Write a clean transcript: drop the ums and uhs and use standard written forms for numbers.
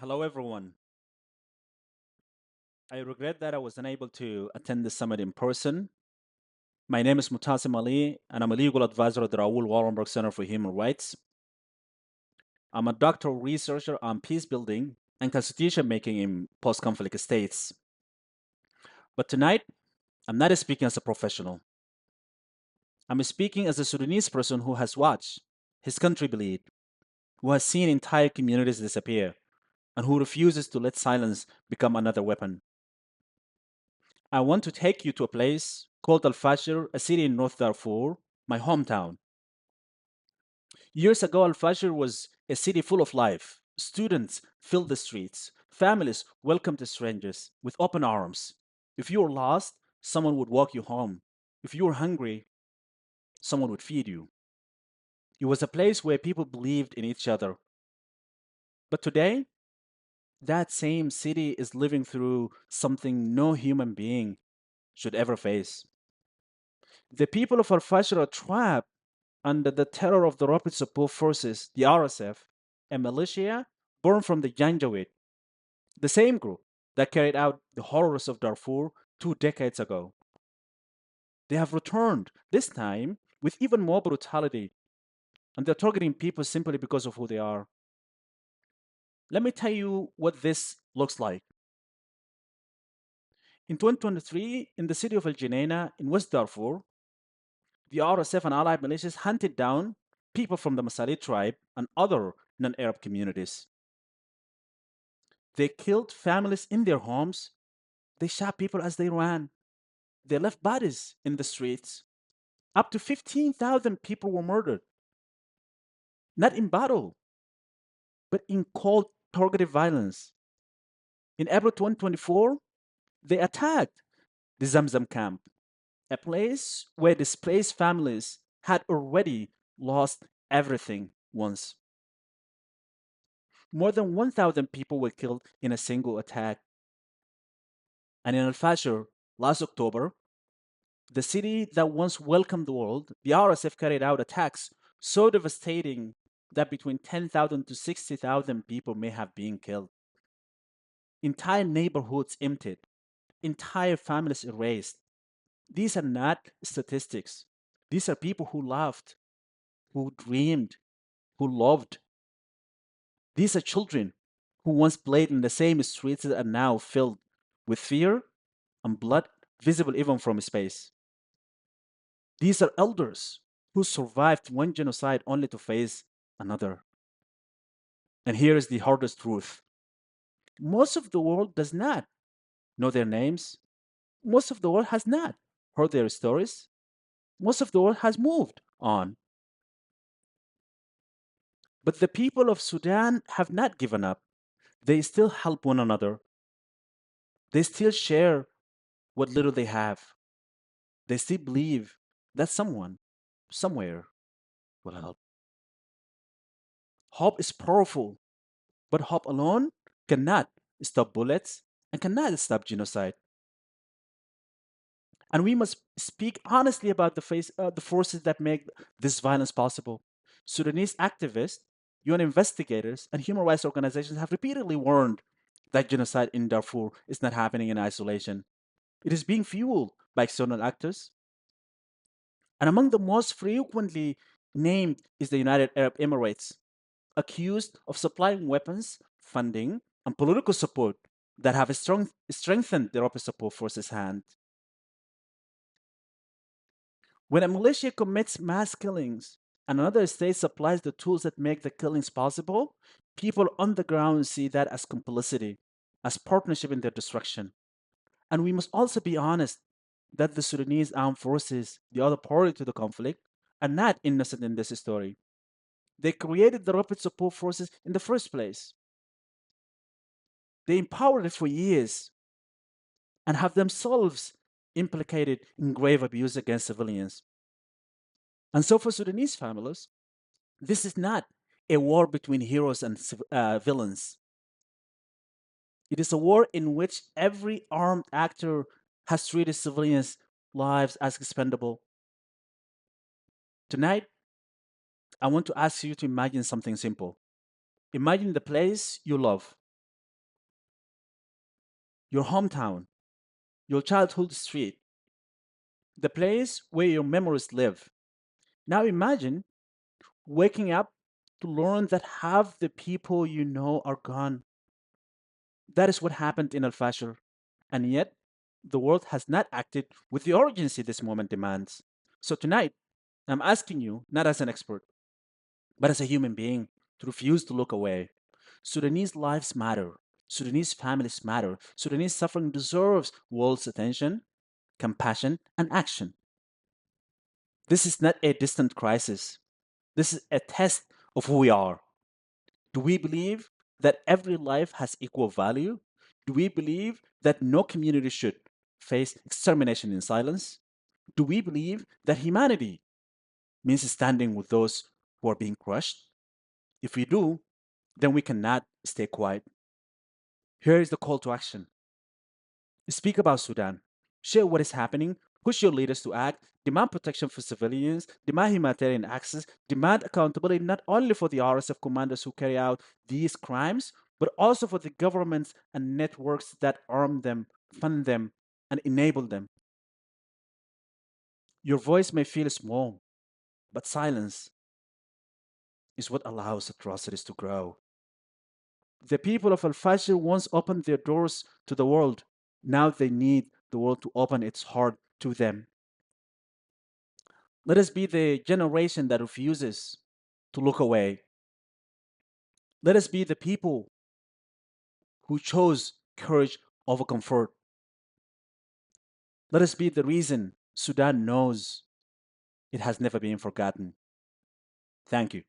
Hello, everyone. I regret that I was unable to attend the summit in person. My name is Mutasim Ali, and I'm a legal advisor at the Raoul Wallenberg Center for Human Rights. I'm a doctoral researcher on peace building and constitution making in post conflict states. But tonight, I'm not speaking as a professional. I'm speaking as a Sudanese person who has watched his country bleed, who has seen entire communities disappear, and who refuses to let silence become another weapon. I want to take you to a place called Al Fashir, a city in North Darfur, my hometown. Years ago, Al Fashir was a city full of life. Students filled the streets. Families welcomed strangers with open arms. If you were lost, someone would walk you home. If you were hungry, someone would feed you. It was a place where people believed in each other. But today, that same city is living through something no human being should ever face. The people of Al Fashir are trapped under the terror of the Rapid Support Forces, the RSF, a militia born from the Janjaweed, the same group that carried out the horrors of Darfur 2 decades ago. They have returned, this time with even more brutality, and they're targeting people simply because of who they are. Let me tell you what this looks like. In 2023, in the city of El Geneina in West Darfur, the RSF and allied militias hunted down people from the Masali tribe and other non Arab communities. They killed families in their homes. They shot people as they ran. They left bodies in the streets. Up to 15,000 people were murdered, not in battle, but in cold, targeted violence. In April 2024, they attacked the Zamzam camp, a place where displaced families had already lost everything once. More than 1,000 people were killed in a single attack. And in Al Fashir, last October, the city that once welcomed the world, the RSF carried out attacks so devastating that between 10,000 to 60,000 people may have been killed. Entire neighborhoods emptied, entire families erased. These are not statistics. These are people who laughed, who dreamed, who loved. These are children who once played in the same streets that are now filled with fear and blood visible even from space. These are elders who survived one genocide only to face another. And here is the hardest truth: most of the world does not know their names, most of the world has not heard their stories, most of the world has moved on. But the people of Sudan have not given up. They still help one another, they still share what little they have, they still believe that someone, somewhere, will help. Hope is powerful, but hope alone cannot stop bullets and cannot stop genocide. And we must speak honestly about the forces that make this violence possible. Sudanese activists, UN investigators, and human rights organizations have repeatedly warned that genocide in Darfur is not happening in isolation. It is being fueled by external actors. And among the most frequently named is the United Arab Emirates, accused of supplying weapons, funding, and political support that have strengthened the Rapid Support Forces' hand. When a militia commits mass killings and another state supplies the tools that make the killings possible, people on the ground see that as complicity, as partnership in their destruction. And we must also be honest that the Sudanese armed forces, the other party to the conflict, are not innocent in this story. They created the Rapid Support Forces in the first place. They empowered it for years and have themselves implicated in grave abuse against civilians. And so, for Sudanese families, this is not a war between heroes and villains. It is a war in which every armed actor has treated civilians' lives as expendable. Tonight, I want to ask you to imagine something simple. Imagine the place you love, your hometown, your childhood street, the place where your memories live. Now imagine waking up to learn that half the people you know are gone. That is what happened in Al Fashir. And yet, the world has not acted with the urgency this moment demands. So tonight, I'm asking you, not as an expert, but as a human being, to refuse to look away. Sudanese lives matter. Sudanese families matter. Sudanese suffering deserves world's attention, compassion, and action. This is not a distant crisis. This is a test of who we are. Do we believe that every life has equal value? Do we believe that no community should face extermination in silence? Do we believe that humanity means standing with those who are being crushed? If we do, then we cannot stay quiet. Here is the call to action. Speak about Sudan. Share what is happening. Push your leaders to act. Demand protection for civilians. Demand humanitarian access. Demand accountability not only for the RSF commanders who carry out these crimes, but also for the governments and networks that arm them, fund them, and enable them. Your voice may feel small, but silence is what allows atrocities to grow. The people of Al Fashir once opened their doors to the world. Now they need the world to open its heart to them. Let us be the generation that refuses to look away. Let us be the people who chose courage over comfort. Let us be the reason Sudan knows it has never been forgotten. Thank you.